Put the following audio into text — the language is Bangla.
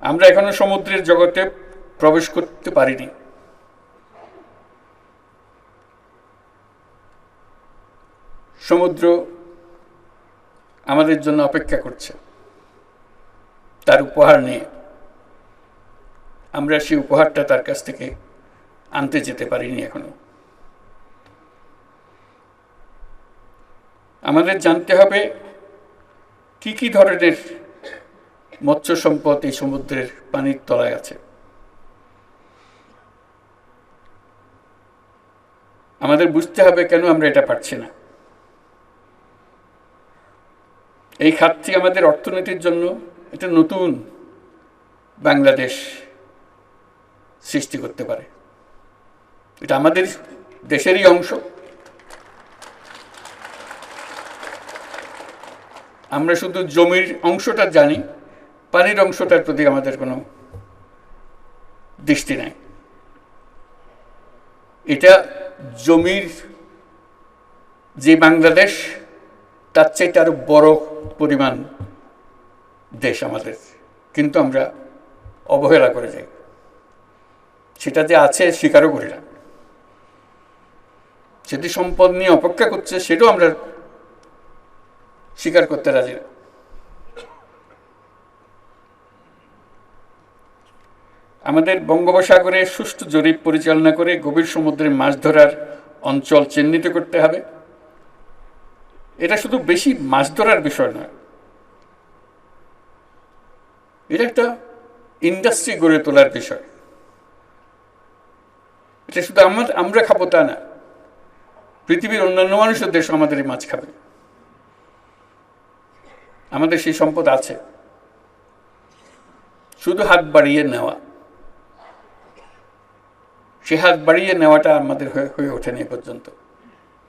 আমরা এখনো সমুদ্রের জগতে প্রবেশ করতে পারিনি। সমুদ্র আমাদের জন্য অপেক্ষা করছে তার উপহার নিয়ে। আমরা সেই উপহারটা তার কাছ থেকে আনতে যেতে পারিনি এখনো। আমাদের জানতে হবে কি কি ধরনের মৎস্য সম্পদ এই সমুদ্রের পানির তলায় আছে। আমাদের বুঝতে হবে কেন আমরা এটা পারছি না। এই খাতটি আমাদের অর্থনীতির জন্য একটা নতুন বাংলাদেশ সৃষ্টি করতে পারে। এটা আমাদের দেশেরই অংশ। আমরা শুধু জমির অংশটা জানি, পানির অংশটার প্রতি আমাদের কোনো দৃষ্টি নাই। এটা জমির যে বাংলাদেশ তার চাইতে আরো বড় পরিমাণ দেশ আমাদের, কিন্তু আমরা অবহেলা করে যাই। সেটা যে আছে স্বীকারও করি না। সেটি সম্পদ নিয়ে অপেক্ষা করছে সেটাও আমরা স্বীকার করতে রাজি না। আমাদের বঙ্গোপসাগরে সুষ্ঠু জরিপ পরিচালনা করে গভীর সমুদ্রে মাছ ধরার অঞ্চল চিহ্নিত করতে হবে। এটা শুধু বেশি মাছ ধরার বিষয় নয়, এটা একটা ইন্ডাস্ট্রি গড়ে তোলার বিষয়। এটা শুধু আমরা খাবো তা না, পৃথিবীর অন্যান্য মানুষের দেশ আমাদের এই মাছ খাবে। আমাদের সেই সম্পদ আছে, শুধু হাত বাড়িয়ে নেওয়া। সে হাত বাড়িয়ে নেওয়াটা আমাদের হয়ে ওঠেনি এ পর্যন্ত।